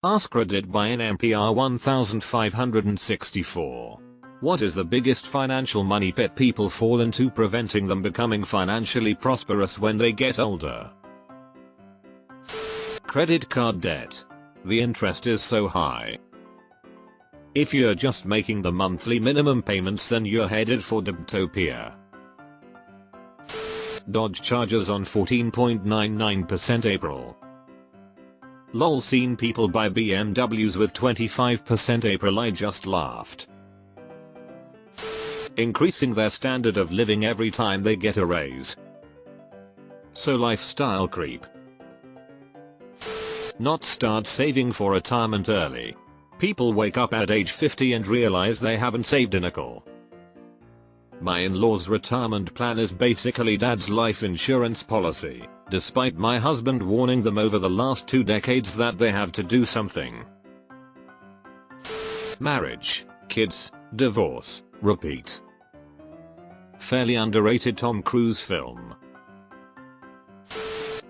AskReddit by NMPR 1564. What is the biggest financial money pit people fall into, preventing them becoming financially prosperous when they get older? Credit card debt. The interest is so high. If you're just making the monthly minimum payments, then you're headed for debtopia. Dodge charges on 14.99% April. Lol, seen people buy BMWs with 25% April, I just laughed. Increasing their standard of living every time they get a raise. So lifestyle creep. Not start saving for retirement early. People wake up at age 50 and realize they haven't saved a nickel. My in-laws' retirement plan is basically dad's life insurance policy, despite my husband warning them over the last 2 decades that they have to do something. Marriage, kids, divorce, repeat. Fairly underrated Tom Cruise film.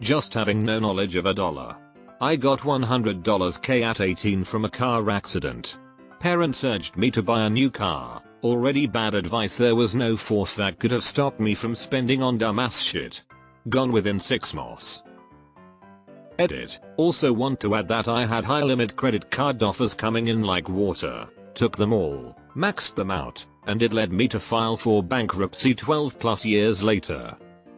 Just having no knowledge of a dollar. I got $100k at 18 from a car accident. Parents urged me to buy a new car. Already bad advice. There was no force that could have stopped me from spending on dumbass shit. Gone within 6 months. Edit. Also want to add that I had high limit credit card offers coming in like water. Took them all, maxed them out, and it led me to file for bankruptcy 12 plus years later.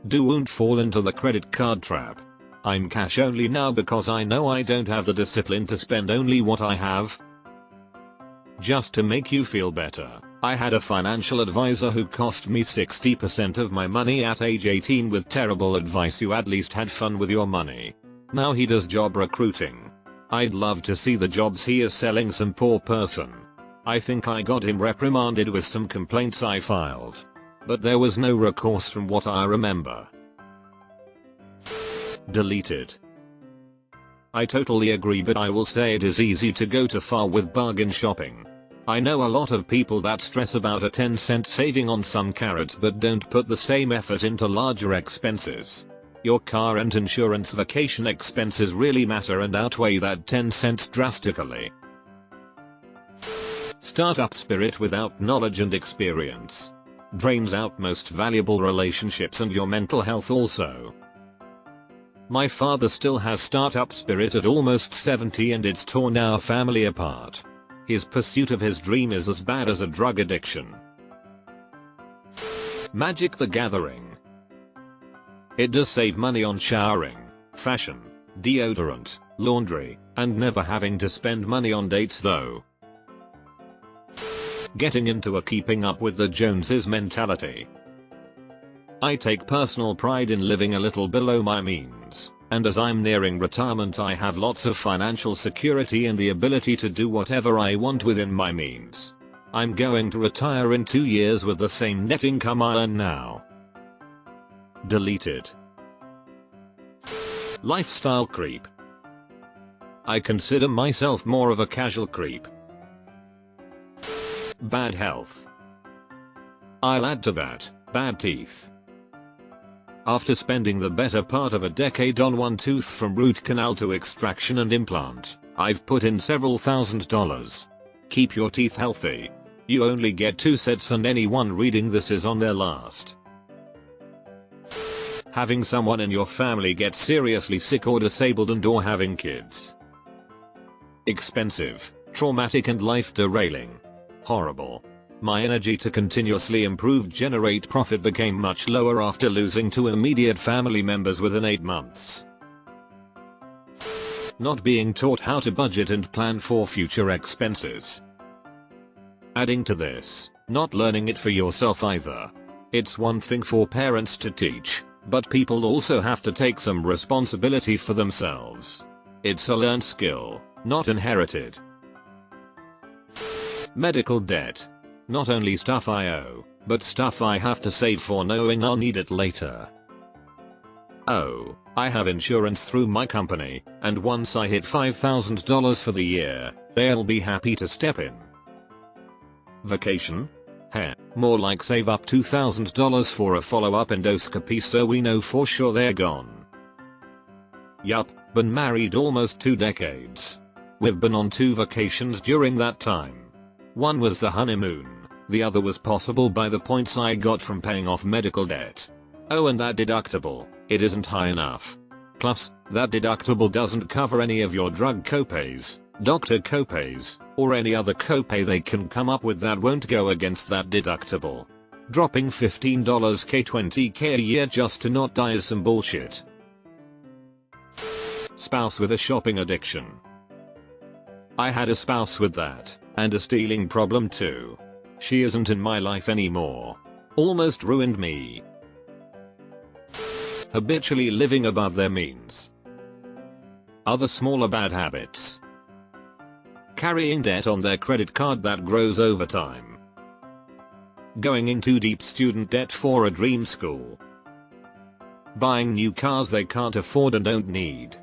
Don't fall into the credit card trap. I'm cash only now because I know I don't have the discipline to spend only what I have. Just to make you feel better, I had a financial advisor who cost me 60% of my money at age 18 with terrible advice. You at least had fun with your money. Now he does job recruiting. I'd love to see the jobs he is selling some poor person. I think I got him reprimanded with some complaints I filed. But there was no recourse from what I remember. Deleted. I totally agree, but I will say it is easy to go too far with bargain shopping. I know a lot of people that stress about a 10-cent saving on some carrots but don't put the same effort into larger expenses. Your car and insurance vacation expenses really matter and outweigh that 10 cents drastically. Startup spirit without knowledge and experience drains out most valuable relationships and your mental health also. My father still has startup spirit at almost 70 and it's torn our family apart. His pursuit of his dream is as bad as a drug addiction. Magic the Gathering. It does save money on showering, fashion, deodorant, laundry, and never having to spend money on dates though. Getting into a keeping up with the Joneses mentality. I take personal pride in living a little below my means, and as I'm nearing retirement I have lots of financial security and the ability to do whatever I want within my means. I'm going to retire in 2 years with the same net income I earn now. Deleted. Lifestyle creep. I consider myself more of a casual creep. Bad health. I'll add to that, bad teeth. After spending the better part of a decade on one tooth from root canal to extraction and implant, I've put in several $1000s. Keep your teeth healthy. You only get 2 sets and anyone reading this is on their last. Having someone in your family get seriously sick or disabled and or having kids. Expensive, traumatic and life derailing. Horrible. My energy to continuously improve generate profit became much lower after losing 2 immediate family members within 8 months. Not being taught how to budget and plan for future expenses. Adding to this, not learning it for yourself either. It's one thing for parents to teach, but people also have to take some responsibility for themselves. It's a learned skill, not inherited. Medical debt. Not only stuff I owe, but stuff I have to save for knowing I'll need it later. Oh, I have insurance through my company, and once I hit $5,000 for the year, they'll be happy to step in. Vacation? Heh, more like save up $2,000 for a follow-up endoscopy so we know for sure they're gone. Yup, been married almost 2 decades. We've been on 2 vacations during that time. One was the honeymoon, the other was possible by the points I got from paying off medical debt. Oh, and that deductible, it isn't high enough. Plus, that deductible doesn't cover any of your drug copays, doctor copays, or any other copay they can come up with that won't go against that deductible. Dropping $15k 20k a year just to not die is some bullshit. Spouse with a shopping addiction. I had a spouse with that, and a stealing problem too. She isn't in my life anymore. Almost ruined me. Habitually living above their means. Other smaller bad habits. Carrying debt on their credit card that grows over time. Going into deep student debt for a dream school. Buying new cars they can't afford and don't need.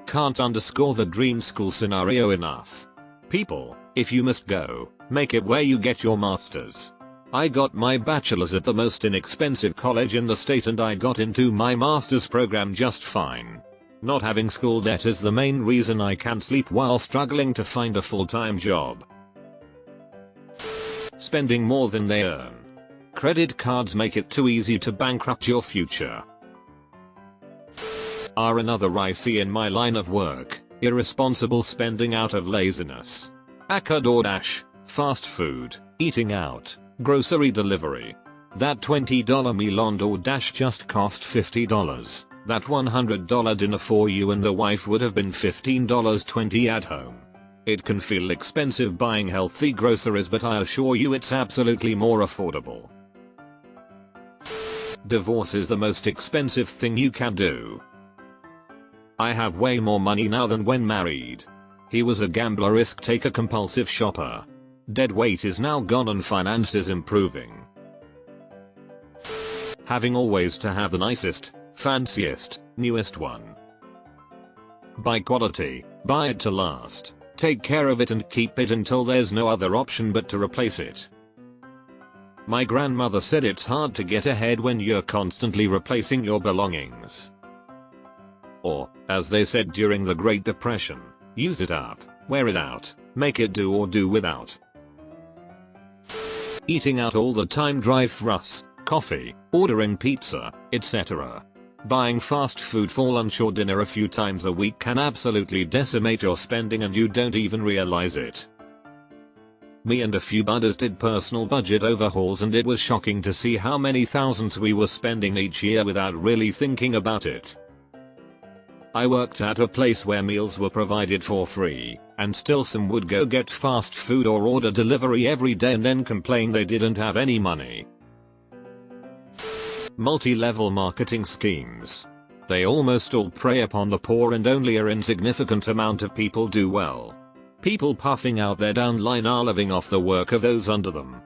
Can't underscore the dream school scenario enough. People, if you must go, make it where you get your masters. I got my bachelor's at the most inexpensive college in the state and I got into my master's program just fine. Not having school debt is the main reason I can sleep while struggling to find a full-time job. Spending more than they earn. Credit cards make it too easy to bankrupt your future. Are another I see in my line of work, irresponsible spending out of laziness. Aka DoorDash, fast food, eating out, grocery delivery. That $20 meal on DoorDash just cost $50. That $100 dinner for you and the wife would have been $15.20 at home. It can feel expensive buying healthy groceries, but I assure you it's absolutely more affordable. Divorce is the most expensive thing you can do. I have way more money now than when married. He was a gambler, risk taker, compulsive shopper. Dead weight is now gone and finances improving. Having always to have the nicest, fanciest, newest one. Buy quality, buy it to last. Take care of it and keep it until there's no other option but to replace it. My grandmother said it's hard to get ahead when you're constantly replacing your belongings. Or, as they said during the Great Depression, use it up, wear it out, make it do or do without. Eating out all the time, drive-thrus, coffee, ordering pizza, etc. Buying fast food for lunch or dinner a few times a week can absolutely decimate your spending and you don't even realize it. Me and a few buddies did personal budget overhauls and it was shocking to see how many thousands we were spending each year without really thinking about it. I worked at a place where meals were provided for free, and still some would go get fast food or order delivery every day and then complain they didn't have any money. Multi-level marketing schemes. They almost all prey upon the poor and only an insignificant amount of people do well. People puffing out their downline are living off the work of those under them.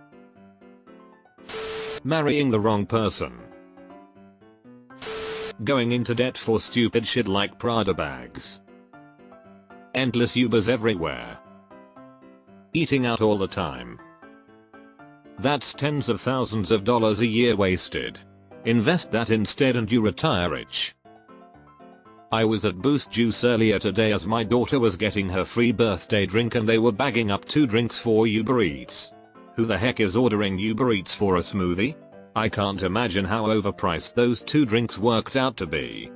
Marrying the wrong person. Going into debt for stupid shit like Prada bags. Endless Ubers everywhere. Eating out all the time. That's tens of thousands of dollars a year wasted. Invest that instead and you retire rich. I was at Boost Juice earlier today as my daughter was getting her free birthday drink and they were bagging up 2 drinks for Uber Eats. Who the heck is ordering Uber Eats for a smoothie? I can't imagine how overpriced those 2 drinks worked out to be.